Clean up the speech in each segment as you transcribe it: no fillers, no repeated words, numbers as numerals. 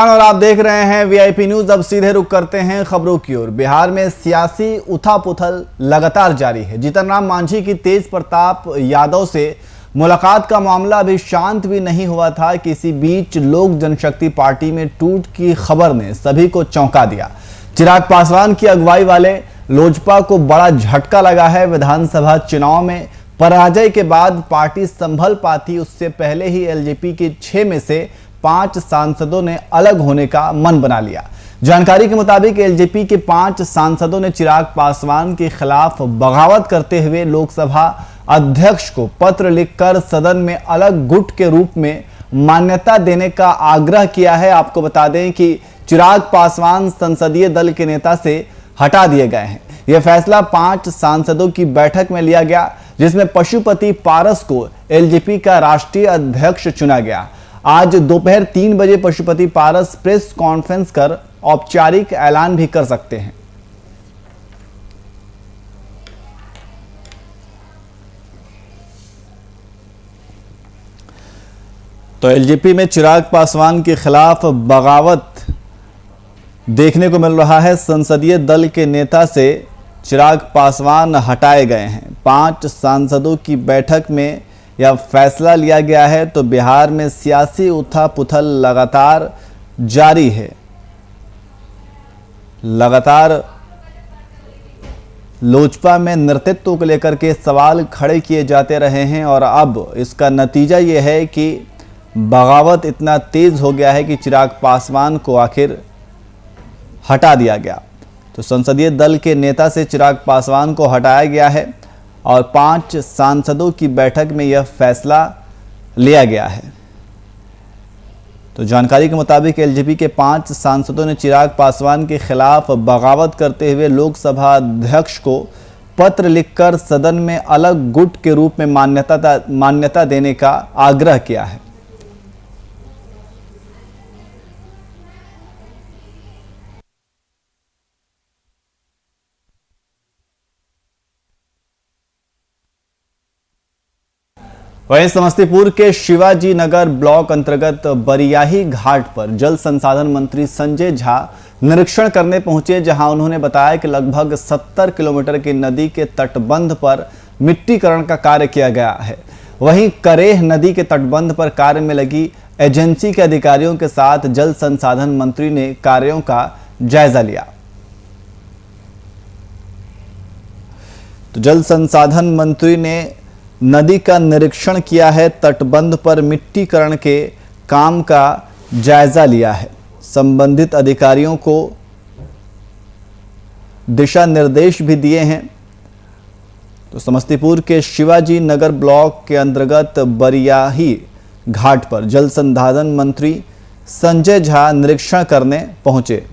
और आप देख रहे हैं वीआईपी न्यूज। अब सीधे रुख करते हैं खबरों की ओर। बिहार में सियासी उथल-पुथल लगातार जारी है। जीतनराम मांझी की तेज प्रताप यादव से मुलाकात का मामला अभी शांत भी नहीं हुआ था कि इसी बीच लोक जनशक्ति पार्टी में टूट की खबर ने सभी को चौंका दिया। चिराग पासवान की अगुवाई वाले लोजपा को बड़ा झटका लगा है। विधानसभा चुनाव में पराजय के बाद पार्टी संभल पाती, उससे पहले ही एलजेपी के 6 में से 5 सांसदों ने अलग होने का मन बना लिया। जानकारी के मुताबिक एलजेपी के 5 सांसदों ने चिराग पासवान के खिलाफ बगावत करते हुए लोकसभा अध्यक्ष को पत्र लिखकर सदन में अलग गुट के रूप में मान्यता देने का आग्रह किया है। आपको बता दें कि चिराग पासवान संसदीय दल के नेता से हटा दिए गए हैं। यह फैसला 5 सांसदों की बैठक में लिया गया, जिसमें पशुपति पारस को एलजेपी का राष्ट्रीय अध्यक्ष चुना गया। आज दोपहर 3 बजे पशुपति पारस प्रेस कॉन्फ्रेंस कर औपचारिक ऐलान भी कर सकते हैं। तो एलजेपी में चिराग पासवान के खिलाफ बगावत देखने को मिल रहा है। संसदीय दल के नेता से चिराग पासवान हटाए गए हैं। 5 सांसदों की बैठक में यह फैसला लिया गया है। तो बिहार में सियासी उथल-पुथल लगातार जारी है। लगातार लोजपा में नेतृत्व को लेकर के सवाल खड़े किए जाते रहे हैं और अब इसका नतीजा यह है कि बगावत इतना तेज हो गया है कि चिराग पासवान को आखिर हटा दिया गया। तो संसदीय दल के नेता से चिराग पासवान को हटाया गया है और 5 सांसदों की बैठक में यह फैसला लिया गया है। तो जानकारी के मुताबिक एलजेपी के 5 सांसदों ने चिराग पासवान के खिलाफ बगावत करते हुए लोकसभा अध्यक्ष को पत्र लिखकर सदन में अलग गुट के रूप में मान्यता देने का आग्रह किया है। वहीं समस्तीपुर के शिवाजी नगर ब्लॉक अंतर्गत बरियाही घाट पर जल संसाधन मंत्री संजय झा निरीक्षण करने पहुंचे, जहां उन्होंने बताया कि लगभग 70 किलोमीटर की नदी के तटबंध पर मिट्टीकरण का कार्य किया गया है। वहीं करेह नदी के तटबंध पर कार्य में लगी एजेंसी के अधिकारियों के साथ जल संसाधन मंत्री ने कार्यों का जायजा लिया। तो जल संसाधन मंत्री ने नदी का निरीक्षण किया है, तटबंध पर मिट्टीकरण के काम का जायजा लिया है। संबंधित अधिकारियों को दिशा निर्देश भी दिए हैं। तो समस्तीपुर के शिवाजी नगर ब्लॉक के अंतर्गत बरियाही घाट पर जल संसाधन मंत्री संजय झा निरीक्षण करने पहुंचे।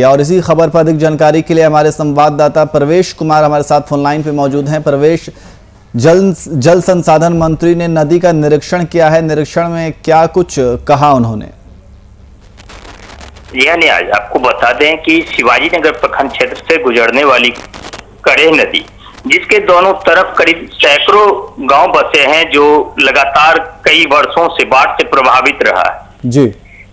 और इसी खबर पर अधिक जानकारी के लिए हमारे संवाददाता प्रवेश कुमार हमारे साथ फोन लाइन पे मौजूद हैं। प्रवेश, जल संसाधन मंत्री ने नदी का निरीक्षण किया है, निरीक्षण में क्या कुछ कहा उन्होंने? जी आज आपको बता दें कि शिवाजी नगर प्रखंड क्षेत्र से गुजरने वाली करेह नदी, जिसके दोनों तरफ करीब सैकड़ों गांव बसे हैं, जो लगातार कई वर्षों से बाढ़ से प्रभावित रहा है। जी,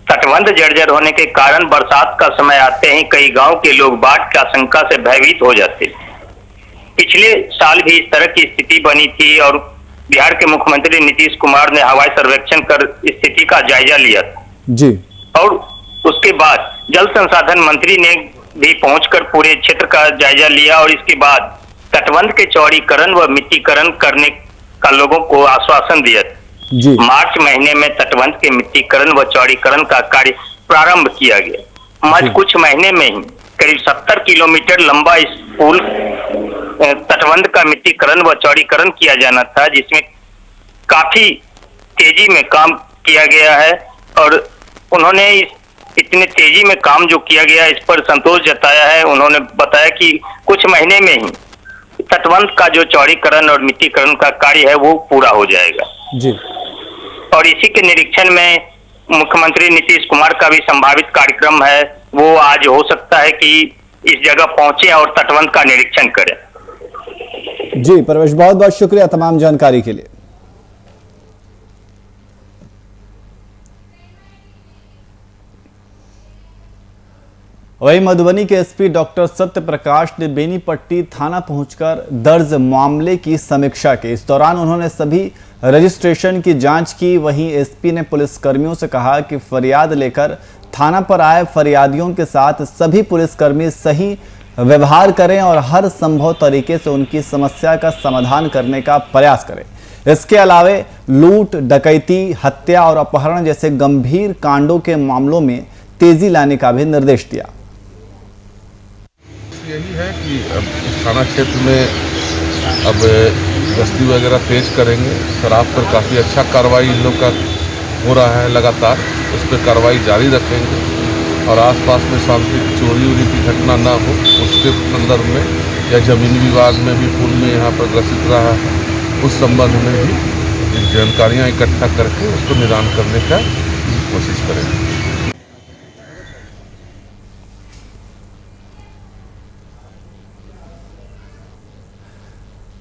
तटबंध जर्जर होने के कारण बरसात का समय आते ही कई गांव के लोग बाढ़ की आशंका से भयभीत हो जाते। पिछले साल भी इस तरह की स्थिति बनी थी और बिहार के मुख्यमंत्री नीतीश कुमार ने हवाई सर्वेक्षण कर स्थिति का जायजा लिया था। जी, और उसके बाद जल संसाधन मंत्री ने भी पहुंचकर पूरे क्षेत्र का जायजा लिया और इसके बाद तटबंध के चौड़ीकरण व मिट्टीकरण करने का लोगों को आश्वासन दिया। मार्च महीने में तटबंध के मिट्टीकरण व चौड़ीकरण का कार्य प्रारंभ किया गया। मध्य कुछ महीने में ही करीब 70 किलोमीटर लंबा इस पुल तटबंध का मिट्टीकरण व चौड़ीकरण किया जाना था, जिसमें काफी तेजी में काम किया गया है और उन्होंने इतने तेजी में काम जो किया गया इस पर संतोष जताया है। उन्होंने बताया कि कुछ महीने में ही तटबंध का जो चौड़ीकरण और मिट्टीकरण का कार्य है वो पूरा हो जाएगा। जी, और इसी के निरीक्षण में मुख्यमंत्री नीतीश कुमार का भी संभावित कार्यक्रम है, वो आज हो सकता है कि इस जगह पहुंचे और तटबंध का निरीक्षण करें। जी परवेश, बहुत बहुत शुक्रिया तमाम जानकारी के लिए। वहीं मधुबनी के एसपी डॉक्टर सत्य प्रकाश ने बेनीपट्टी थाना पहुंचकर दर्ज मामले की समीक्षा की। इस दौरान उन्होंने सभी रजिस्ट्रेशन की जांच की। वहीं एसपी ने पुलिसकर्मियों से कहा कि फरियाद लेकर थाना पर आए फरियादियों के साथ सभी पुलिसकर्मी सही व्यवहार करें और हर संभव तरीके से उनकी समस्या का समाधान करने का प्रयास करें। इसके अलावे लूट, डकैती, हत्या और अपहरण जैसे गंभीर कांडों के मामलों में तेजी लाने का भी निर्देश दिया। यही है कि अब थाना क्षेत्र में अब गश्ती वगैरह तेज करेंगे। शराब पर काफ़ी अच्छा कार्रवाई इन लोग का हो रहा है लगातार, उस पर कार्रवाई जारी रखेंगे और आसपास में सांस्कृतिक चोरी वोरी की घटना ना हो उसके संदर्भ में, या जमीन विवाद में भी पुल में यहाँ पर ग्रसित रहा है उस संबंध में भी जानकारियाँ इकट्ठा करके उसको निदान करने का कोशिश करेंगे।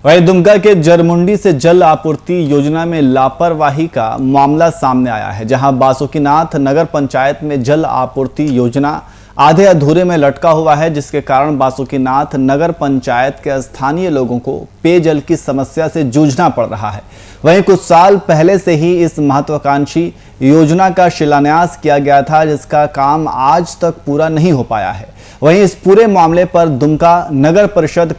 वहीं दुमका के जरमुंडी से जल आपूर्ति योजना में लापरवाही का मामला सामने आया है, जहां बासुकीनाथ नगर पंचायत में जल आपूर्ति योजना आधे अधूरे में लटका हुआ है, जिसके कारण बासुकीनाथ नगर पंचायत के स्थानीय लोगों को पेयजल की समस्या से जूझना पड़ रहा है। वहीं कुछ साल पहले से ही इस महत्वाकांक्षी योजना का शिलान्यास किया गया था, जिसका काम आज तक पूरा नहीं हो पाया है। वहीं इस पूरे मामले पर दुमका नगर परिषद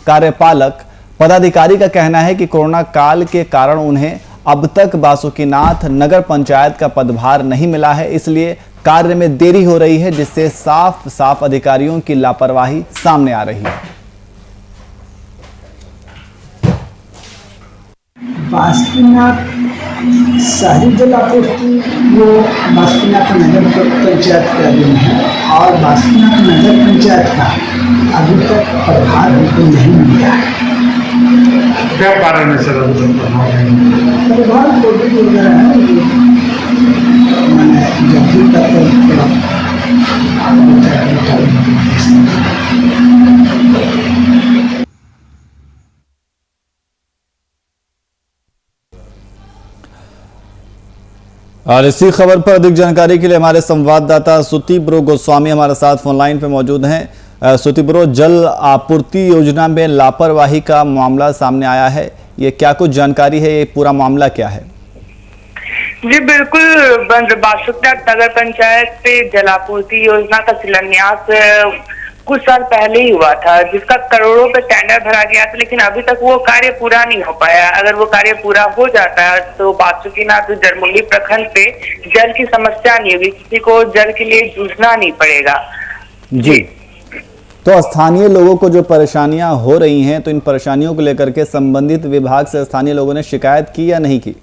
कार्यपालक पदाधिकारी का कहना है कि कोरोना काल के कारण उन्हें अब तक बासुकीनाथ नगर पंचायत का पदभार नहीं मिला है, इसलिए कार्य में देरी हो रही है, जिससे साफ साफ अधिकारियों की लापरवाही सामने आ रही है। बासुकीनाथ शहरी जल आपूर्ति वो बासुकीनाथ नगर पंचायत के अधीन है और बासुकीनाथ नगर पंचायत का अभी तक प्रभार हमको नहीं मिला है। क्या कारण है सर? प्रभार कोविड वगैरह है, मैंने जब भी तक और इसी खबर पर अधिक जानकारी के लिए हमारे संवाददाता सुतिब्रो गोस्वामी हमारे साथ फोन लाइन पे मौजूद हैं। सुतिब्रो, जल आपूर्ति योजना में लापरवाही का मामला सामने आया है, ये क्या कुछ जानकारी है, ये पूरा मामला क्या है? जी बिल्कुल, बासुकीनाथ नगर पंचायत से जलापूर्ति योजना का शिलान्यास कुछ साल पहले ही हुआ था, जिसका करोड़ों पे टेंडर भरा गया था, लेकिन अभी तक वो कार्य पूरा नहीं हो पाया। अगर वो कार्य पूरा हो जाता है तो बासुकीनाथ जरमुंडी प्रखंड पे जल की समस्या नहीं होगी, किसी को जल के लिए जूझना नहीं पड़ेगा। जी, तो स्थानीय लोगों को जो परेशानियां हो रही हैं, तो इन परेशानियों को लेकर के संबंधित विभाग से स्थानीय लोगों ने शिकायत की या नहीं की?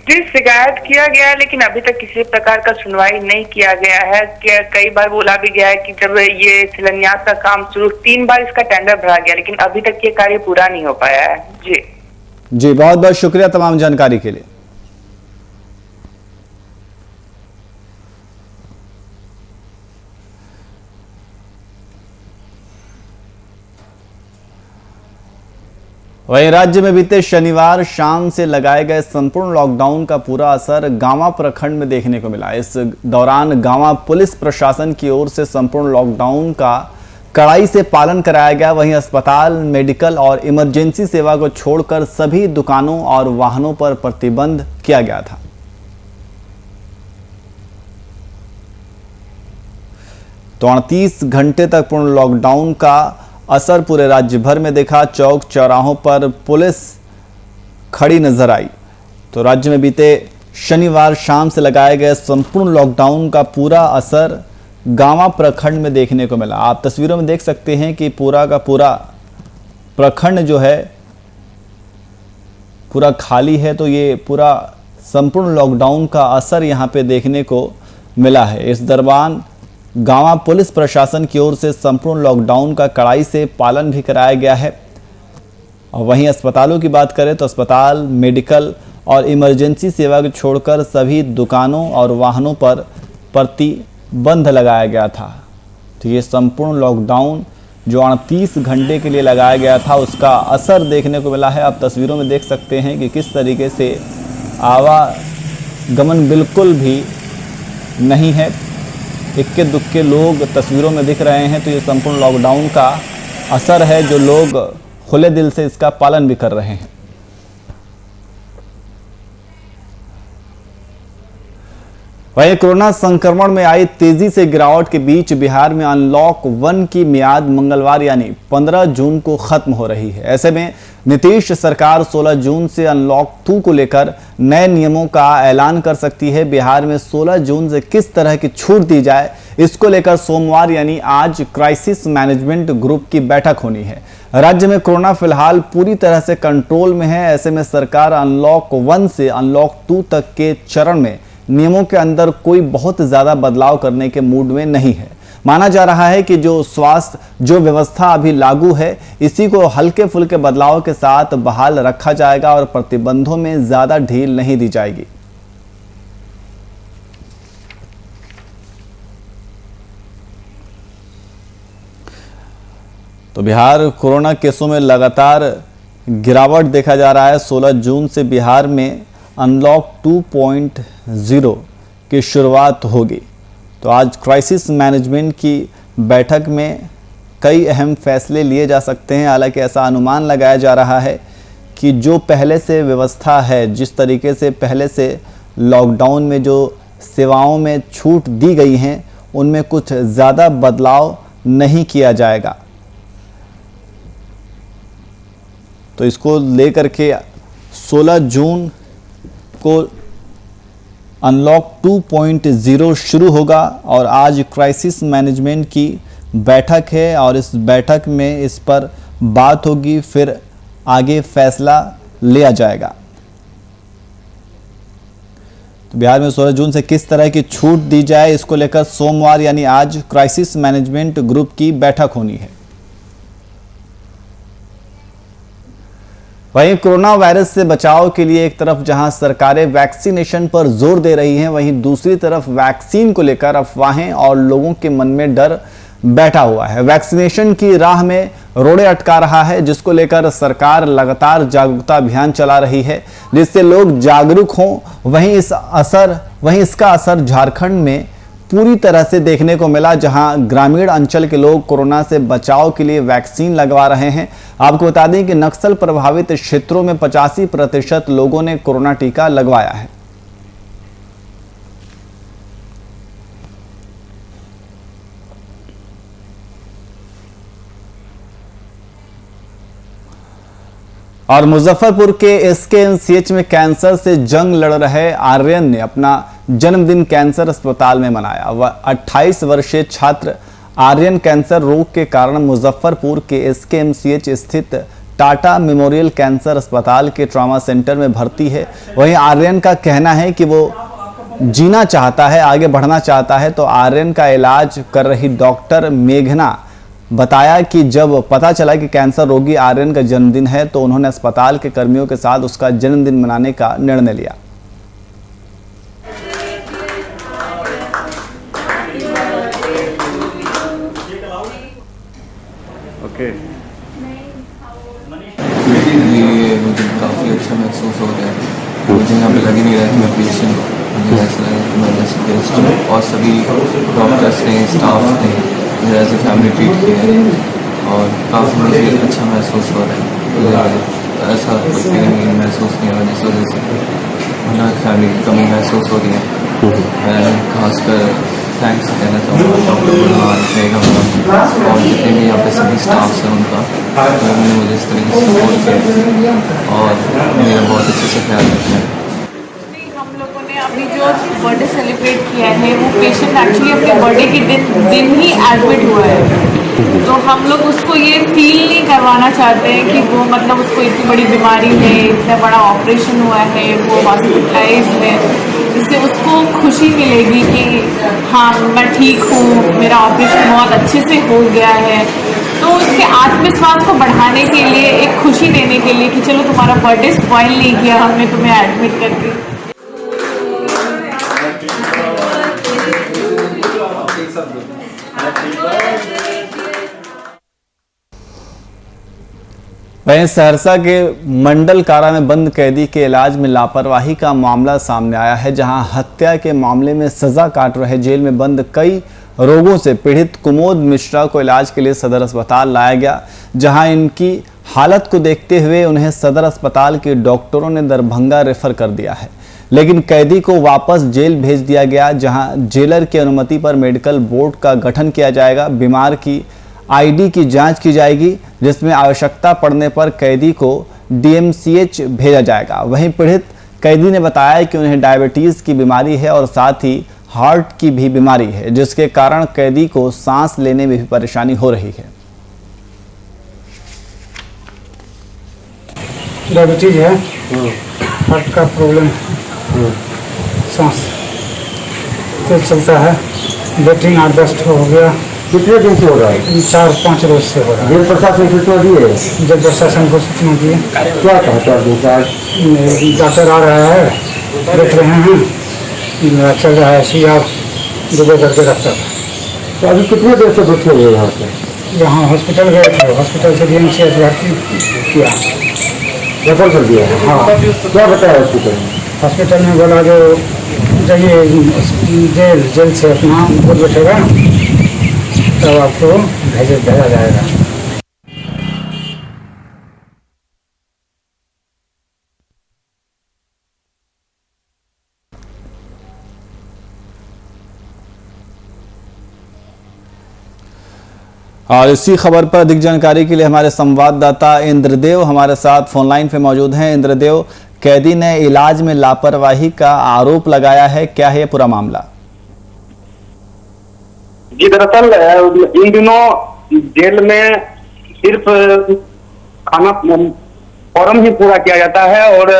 जी शिकायत किया गया है, लेकिन अभी तक किसी प्रकार का सुनवाई नहीं किया गया है। कई बार बोला भी गया है कि जब ये शिलान्यास का काम शुरू, 3 बार इसका टेंडर भरा गया, लेकिन अभी तक ये कार्य पूरा नहीं हो पाया है। जी बहुत बहुत शुक्रिया तमाम जानकारी के लिए। वहीं राज्य में बीते शनिवार शाम से लगाए गए संपूर्ण लॉकडाउन का पूरा असर गांवा प्रखंड में देखने को मिला। इस दौरान गांवा पुलिस प्रशासन की ओर से संपूर्ण लॉकडाउन का कड़ाई से पालन कराया गया। वहीं अस्पताल, मेडिकल और इमरजेंसी सेवा को छोड़कर सभी दुकानों और वाहनों पर प्रतिबंध किया गया था। तो 38 घंटे तक पूर्ण लॉकडाउन का असर पूरे राज्य भर में देखा। चौक चौराहों पर पुलिस खड़ी नजर आई। तो राज्य में बीते शनिवार शाम से लगाए गए संपूर्ण लॉकडाउन का पूरा असर गांवा प्रखंड में देखने को मिला। आप तस्वीरों में देख सकते हैं कि पूरा का पूरा प्रखंड जो है पूरा खाली है। तो ये पूरा संपूर्ण लॉकडाउन का असर यहाँ पे देखने को मिला है। इस दौरान गांवा पुलिस प्रशासन की ओर से संपूर्ण लॉकडाउन का कड़ाई से पालन भी कराया गया है। और वहीं अस्पतालों की बात करें तो अस्पताल, मेडिकल और इमरजेंसी सेवा को छोड़कर सभी दुकानों और वाहनों पर प्रतिबंध लगाया गया था। तो ये संपूर्ण लॉकडाउन जो 38 घंटे के लिए लगाया गया था उसका असर देखने को मिला है। आप तस्वीरों में देख सकते हैं कि किस तरीके से आवागमन बिल्कुल भी नहीं है, इक्के दुक्के लोग तस्वीरों में दिख रहे हैं। तो ये संपूर्ण लॉकडाउन का असर है जो लोग खुले दिल से इसका पालन भी कर रहे हैं। वहीं कोरोना संक्रमण में आई तेजी से गिरावट के बीच बिहार में अनलॉक 1 की मियाद मंगलवार यानी 15 जून को खत्म हो रही है। ऐसे में नीतीश सरकार 16 जून से अनलॉक 2 को लेकर नए नियमों का ऐलान कर सकती है। बिहार में 16 जून से किस तरह की छूट दी जाए, इसको लेकर सोमवार यानी आज क्राइसिस मैनेजमेंट ग्रुप की बैठक होनी है। राज्य में कोरोना फिलहाल पूरी तरह से कंट्रोल में है। ऐसे में सरकार अनलॉक 1 से अनलॉक 2 तक के चरण में नियमों के अंदर कोई बहुत ज्यादा बदलाव करने के मूड में नहीं है। माना जा रहा है कि जो व्यवस्था अभी लागू है इसी को हल्के फुल्के बदलाव के साथ बहाल रखा जाएगा और प्रतिबंधों में ज्यादा ढील नहीं दी जाएगी। तो बिहार कोरोना केसों में लगातार गिरावट देखा जा रहा है। 16 जून से बिहार में अनलॉक 2.0 की शुरुआत होगी। तो आज क्राइसिस मैनेजमेंट की बैठक में कई अहम फैसले लिए जा सकते हैं। हालांकि ऐसा अनुमान लगाया जा रहा है कि जो पहले से व्यवस्था है, जिस तरीके से पहले से लॉकडाउन में जो सेवाओं में छूट दी गई हैं उनमें कुछ ज़्यादा बदलाव नहीं किया जाएगा। तो इसको लेकर के 16 जून को अनलॉक 2.0 शुरू होगा और आज क्राइसिस मैनेजमेंट की बैठक है और इस बैठक में इस पर बात होगी, फिर आगे फैसला लिया जाएगा। तो बिहार में 16 जून से किस तरह की छूट दी जाए इसको लेकर सोमवार यानी आज क्राइसिस मैनेजमेंट ग्रुप की बैठक होनी है। वहीं कोरोना वायरस से बचाव के लिए एक तरफ जहां सरकारें वैक्सीनेशन पर जोर दे रही हैं, वहीं दूसरी तरफ वैक्सीन को लेकर अफवाहें और लोगों के मन में डर बैठा हुआ है। वैक्सीनेशन की राह में रोड़े अटका रहा है, जिसको लेकर सरकार लगातार जागरूकता अभियान चला रही है जिससे लोग जागरूक हों। वहीं इसका असर झारखंड में पूरी तरह से देखने को मिला, जहां ग्रामीण अंचल के लोग कोरोना से बचाव के लिए वैक्सीन लगवा रहे हैं। आपको बता दें कि नक्सल प्रभावित क्षेत्रों में 85% लोगों ने कोरोना टीका लगवाया है। और मुजफ्फरपुर के एसकेएमसीएच में कैंसर से जंग लड़ रहे आर्यन ने अपना जन्मदिन कैंसर अस्पताल में मनाया। वह 28 वर्षीय छात्र आर्यन कैंसर रोग के कारण मुजफ्फरपुर के एसकेएमसीएच स्थित टाटा मेमोरियल कैंसर अस्पताल के ट्रॉमा सेंटर में भर्ती है। वहीं आर्यन का कहना है कि वो जीना चाहता है, आगे बढ़ना चाहता है। तो आर्यन का इलाज कर रही डॉक्टर मेघना बताया कि जब पता चला कि कैंसर रोगी आर्यन का जन्मदिन है तो उन्होंने अस्पताल के कर्मियों के साथ उसका जन्मदिन मनाने का निर्णय लिया। ये मुझे काफ़ी अच्छा महसूस हो रहा है। मुझे यहाँ पे लग ही नहीं रहा कि मैं पेशेंट, मुझे ऐसा लगा कि मैं जैसे गेस्ट हूँ और सभी डॉक्टर्स ने, स्टाफ ने मुझे ऐसे फैमिली ट्रीट किया है और काफ़ी मुझे अच्छा महसूस हो रहा है। मुझे ऐसा कुछ भी महसूस नहीं हो रहा जिस वजह से ना फैमिली की कमी महसूस हो रही है। मैं खासकर थैंक्स कहना चाहूँगा डॉक्टर बुरहान, मेघम और जितने भी यहाँ पे सभी स्टाफ्स हैं उनका, उन्होंने मुझे इस तरीके से सपोर्ट किया और मेरा बहुत अच्छे से ख्याल रखा है। हम लोगों ने अभी जो बर्थडे सेलिब्रेट किया है वो पेशेंट एक्चुअली अपने बर्थडे के दिन ही एडमिट हुआ है, तो हम लोग उसको ये फील नहीं करवाना चाहते हैं कि वो मतलब उसको इतनी बड़ी बीमारी है, इतना बड़ा ऑपरेशन हुआ है, वो हॉस्पिटलाइज है, जिससे उसको खुशी मिलेगी कि हाँ मैं ठीक हूँ, मेरा ऑपरेशन बहुत अच्छे से हो गया है। तो उसके आत्मविश्वास को बढ़ाने के लिए, एक खुशी देने के लिए कि चलो तुम्हारा बर्थडे स्पॉइल नहीं किया हमने तुम्हें एडमिट करके। वहीं सहरसा के मंडल कारा में बंद कैदी के इलाज में लापरवाही का मामला सामने आया है, जहां हत्या के मामले में सजा काट रहे जेल में बंद कई रोगों से पीड़ित कुमोद मिश्रा को इलाज के लिए सदर अस्पताल लाया गया, जहां इनकी हालत को देखते हुए उन्हें सदर अस्पताल के डॉक्टरों ने दरभंगा रेफर कर दिया है। लेकिन कैदी को वापस जेल भेज दिया गया, जहां जेलर की अनुमति पर मेडिकल बोर्ड का गठन किया जाएगा। बीमार की आईडी की जांच की जाएगी, जिसमें आवश्यकता पड़ने पर कैदी को डीएमसीएच भेजा जाएगा। वहीं पीड़ित कैदी ने बताया कि उन्हें डायबिटीज की बीमारी है और साथ ही हार्ट की भी बीमारी है, जिसके कारण कैदी को सांस लेने में भी परेशानी हो रही है। डायबिटीज है, हार्ट का प्रॉब्लम है, सांस तेज चलता है, लेटरिन 8-10 हो गया। कितने दिन से हो रहा है? 4-5 रोज से हो रहा है। जेल प्रशासन सूचना दी है? जब प्रशासन को सूचना दिए, क्या कहता है? डॉक्टर आ रहा है, देख रहे हैं, चल रहा है सीआर दुबई करके रखता था। तो अभी कितने देर से बैठे हुए यहाँ पे? यहाँ हॉस्पिटल गए थे, हॉस्पिटल से डीएमसीएच भर्ती किया, रेफर कर दिया है। हाँ। क्या बताया हॉस्पिटल में? हॉस्पिटल में बोला जो जाइए जेल से अपना बोल बैठेगा तब आपको भेजा जाएगा। और इसी खबर पर अधिक जानकारी के लिए हमारे संवाददाता इंद्रदेव हमारे साथ फोन लाइन पे मौजूद हैं। इंद्रदेव, कैदी ने इलाज में लापरवाही का आरोप लगाया है, क्या है ये पूरा मामला? जी, दरअसल इन दिनों जेल में सिर्फ खाना फॉर्म ही पूरा किया जाता है और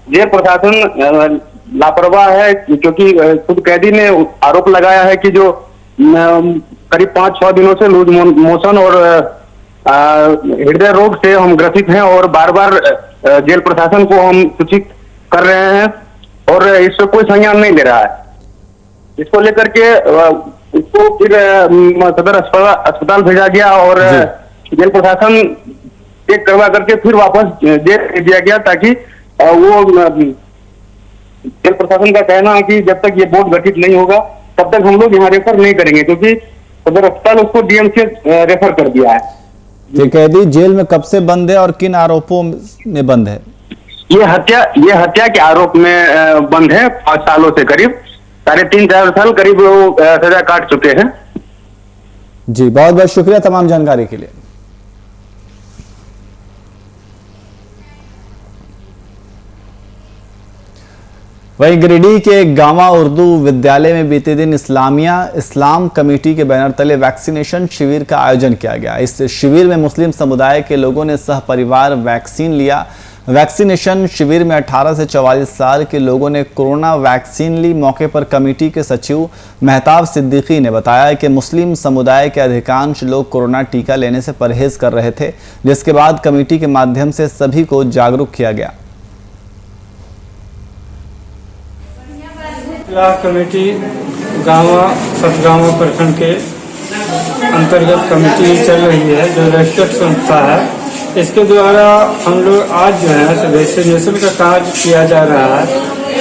जेल प्रशासन लापरवाह है, क्योंकि खुद कैदी ने आरोप लगाया है कि जो करीब 5-6 दिनों से लूज मोशन और हृदय रोग से हम ग्रसित हैं और बार बार जेल प्रशासन को हम सूचित कर रहे हैं और इससे कोई संज्ञान नहीं ले रहा है। इसको लेकर के उसको फिर सदर अस्पताल भेजा गया और जेल प्रशासन चेक करवा करके फिर वापस जेल भेज दिया गया, ताकि वो जेल प्रशासन का कहना है कि जब तक ये बोर्ड गठित नहीं होगा तब तक हम लोग यहाँ रेफर नहीं करेंगे, क्योंकि सदर अस्पताल उसको डीएमसीएच रेफर कर दिया है। ये कैदी जेल में कब से बंद है और किन आरोपों में बंद है? ये हत्या के आरोप में बंद है। 5 सालों से करीब 3.5-4 साल करीब वो सजा काट चुके हैं। जी, बहुत बहुत शुक्रिया तमाम जानकारी के लिए। वहीं गिरिडीह के गांवा उर्दू विद्यालय में बीते दिन इस्लाम कमेटी के बैनर तले वैक्सीनेशन शिविर का आयोजन किया गया। इस शिविर में मुस्लिम समुदाय के लोगों ने सहपरिवार वैक्सीन लिया। वैक्सीनेशन शिविर में 18 से 44 साल के लोगों ने कोरोना वैक्सीन ली। मौके पर कमेटी के सचिव मेहताब सिद्दीकी ने बताया कि मुस्लिम समुदाय के अधिकांश लोग कोरोना टीका लेने से परहेज कर रहे थे, जिसके बाद कमेटी के माध्यम से सभी को जागरूक किया गया। कमेटी गाँवा सतगावा प्रखंड के अंतर्गत कमेटी चल रही है, जो रजिस्टर्ड संस्था है। इसके द्वारा हम लोग आज जो है वैक्सीनेशन का कार्य किया जा रहा है।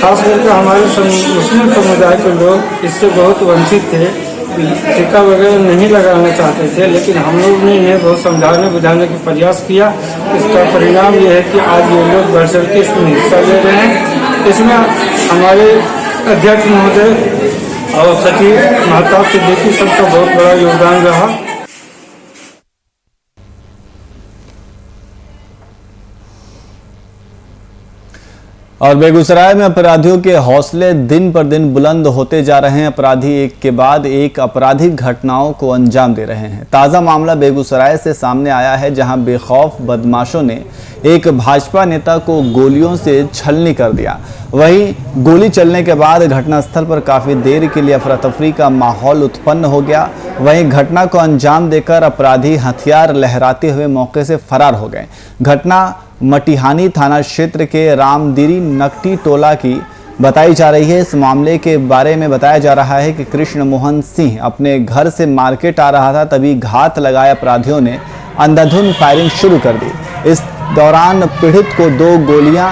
खास करके हमारे मुस्लिम समुदाय के लोग इससे बहुत वंचित थे, टीका वगैरह नहीं लगाना चाहते थे, लेकिन हम लोग ने इन्हें बहुत समझाने बुझाने का प्रयास किया। इसका परिणाम ये है कि आज ये लोग बढ़ चढ़ के इसमें हिस्सा ले रहे हैं। इसमें हमारे अध्यक्ष महोदय और सचिव मेहताब सिद्दीकी सबका बहुत बड़ा योगदान रहा। और बेगूसराय में अपराधियों के हौसले दिन पर दिन बुलंद होते जा रहे हैं। अपराधी एक के बाद एक आपराधिक घटनाओं को अंजाम दे रहे हैं। ताज़ा मामला बेगूसराय से सामने आया है, जहां बेखौफ बदमाशों ने एक भाजपा नेता को गोलियों से छलनी कर दिया। वहीं गोली चलने के बाद घटनास्थल पर काफ़ी देर के लिए अफरा तफरी का माहौल उत्पन्न हो गया। वहीं घटना को अंजाम देकर अपराधी हथियार लहराते हुए मौके से फरार हो गए। घटना मटिहानी थाना क्षेत्र के रामदिरी नकटी टोला की बताई जा रही है। इस मामले के बारे में बताया जा रहा है कि कृष्ण मोहन सिंह अपने घर से मार्केट आ रहा था, तभी घात लगाए अपराधियों ने अंधाधुंध फायरिंग शुरू कर दी। इस दौरान पीड़ित को 2 गोलियां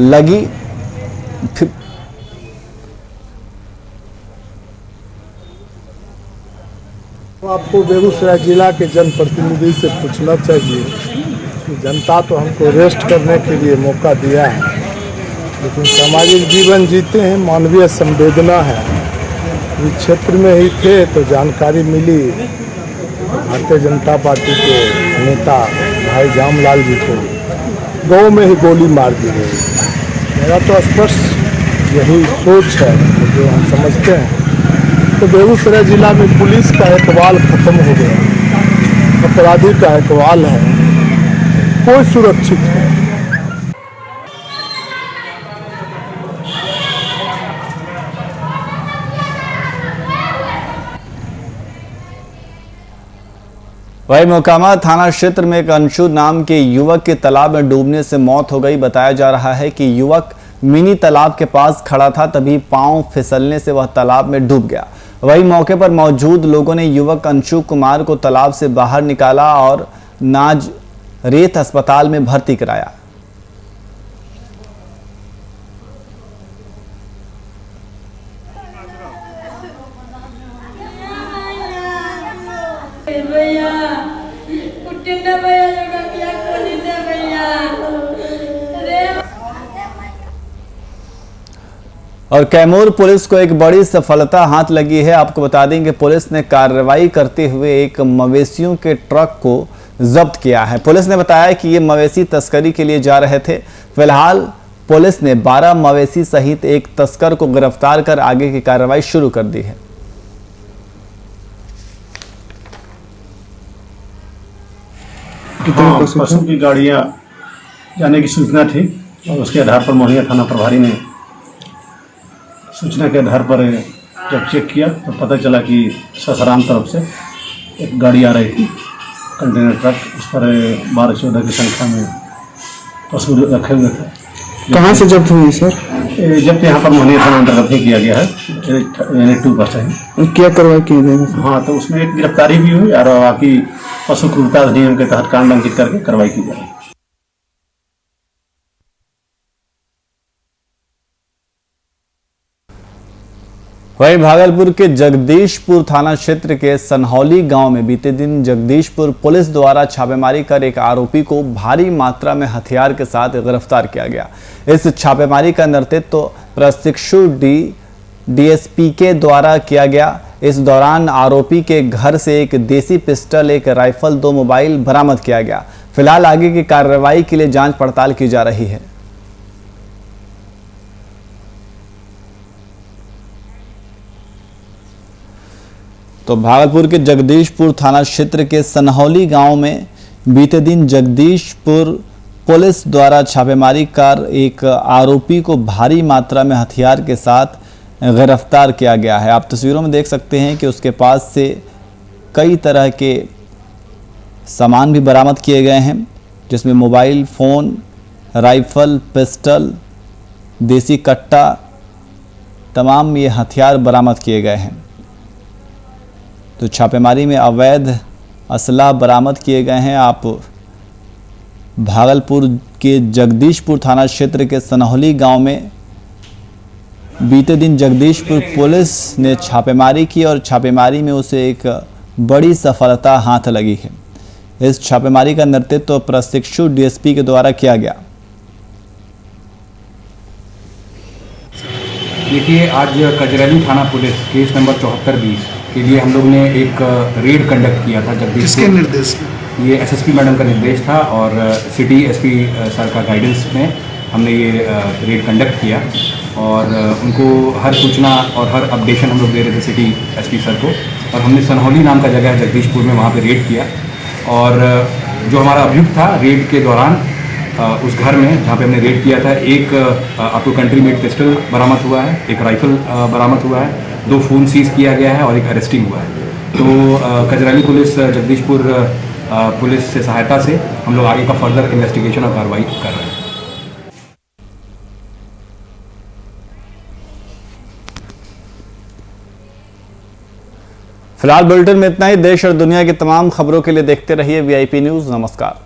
लगी। आपको बेगूसराय जिला के जनप्रतिनिधि से पूछना चाहिए कि जनता तो हमको रेस्ट करने के लिए मौका दिया है, लेकिन सामाजिक जीवन जीते हैं, मानवीय संवेदना है। इस क्षेत्र में ही थे तो जानकारी मिली भारतीय जनता पार्टी के नेता भाई जामलाल जी को गाँव में ही गोली मार दी गई। मेरा तो स्पष्ट यही सोच है जो हम समझते हैं। तो बेगूसराय जिला में पुलिस का इकबाल खत्म हो गया, अपराधी का इकबाल है, कोई सुरक्षित है। वही मोकामा थाना क्षेत्र में एक अंशु नाम के युवक के तालाब में डूबने से मौत हो गई। बताया जा रहा है कि युवक मिनी तालाब के पास खड़ा था, तभी पांव फिसलने से वह तालाब में डूब गया। वहीं मौके पर मौजूद लोगों ने युवक अंशु कुमार को तालाब से बाहर निकाला और नाजरेत अस्पताल में भर्ती कराया। और कैमूर पुलिस को एक बड़ी सफलता हाथ लगी है। आपको बता दें कि पुलिस ने कार्रवाई करते हुए एक मवेशियों के ट्रक को जब्त किया है। पुलिस ने बताया कि ये मवेशी तस्करी के लिए जा रहे थे। फिलहाल पुलिस ने 12 मवेशी सहित एक तस्कर को गिरफ्तार कर आगे की कार्रवाई शुरू कर दी है। पशु की गाड़ियां जाने की सूचना थी और उसके आधार पर मोहनिया थाना प्रभारी ने सूचना के आधार पर जब चेक किया तो पता चला कि ससाराम तरफ से एक गाड़ी आ रही थी, कंटेनर ट्रक। उस पर 12-14 की संख्या में पशु रखे हुए थे। कहाँ से जब्त हुई सर? जब्त यहाँ पर मोहनिया थाना अंतर्गत ही किया गया है, 2%। क्या कार्रवाई की गई? हाँ, तो उसमें एक गिरफ्तारी भी हुई और बाकी पशु क्रूरता अधिनियम के तहत कांड अंकित करके कार्रवाई की जाएगी। वहीं भागलपुर के जगदीशपुर थाना क्षेत्र के सनहौली गांव में बीते दिन जगदीशपुर पुलिस द्वारा छापेमारी कर एक आरोपी को भारी मात्रा में हथियार के साथ गिरफ्तार किया गया। इस छापेमारी का नेतृत्व प्रशिक्षु डीएसपी के द्वारा किया गया। इस दौरान आरोपी के घर से एक देसी पिस्टल, एक राइफल, 2 मोबाइल बरामद किया गया। फिलहाल आगे की कार्रवाई के लिए जांच पड़ताल की जा रही है। तो भागलपुर के जगदीशपुर थाना क्षेत्र के सनहौली गांव में बीते दिन जगदीशपुर पुलिस द्वारा छापेमारी कर एक आरोपी को भारी मात्रा में हथियार के साथ गिरफ्तार किया गया है। आप तस्वीरों में देख सकते हैं कि उसके पास से कई तरह के सामान भी बरामद किए गए हैं, जिसमें मोबाइल फ़ोन, राइफल, पिस्टल, देसी कट्टा, तमाम ये हथियार बरामद किए गए हैं। तो छापेमारी में अवैध असला बरामद किए गए हैं। आप भागलपुर के जगदीशपुर थाना क्षेत्र के सनहौली गांव में बीते दिन जगदीशपुर पुलिस ने छापेमारी की और छापेमारी में उसे एक बड़ी सफलता हाथ लगी है। इस छापेमारी का नेतृत्व प्रशिक्षु डीएसपी के द्वारा किया गया। देखिए, आज कजरैली थाना पुलिस केस नंबर 7420 के लिए हम लोग ने एक रेड कंडक्ट किया था जगदीशपुर। किसके निर्देश में? ये एसएसपी मैडम का निर्देश था और सिटी एसपी सर का गाइडेंस में हमने ये रेड कंडक्ट किया और उनको हर सूचना और हर अपडेशन हम लोग दे रहे थे सिटी एसपी सर को। और हमने सनहौली नाम का जगह है जगदीशपुर में, वहाँ पे रेड किया और जो हमारा अभियुक्त था रेड के दौरान उस घर में जहाँ पे हमने रेड किया था, एक up to country made pistol बरामद हुआ है, एक राइफल बरामद हुआ है, 2 फ़ोन सीज किया गया है और एक अरेस्टिंग हुआ है। तो कजराली पुलिस जगदीशपुर पुलिस से सहायता से हम लोग आगे का फर्दर इन्वेस्टिगेशन और कार्रवाई कर रहे हैं। फिलहाल बुलेटिन में इतना ही। देश और दुनिया की तमाम खबरों के लिए देखते रहिए VIP न्यूज़। नमस्कार।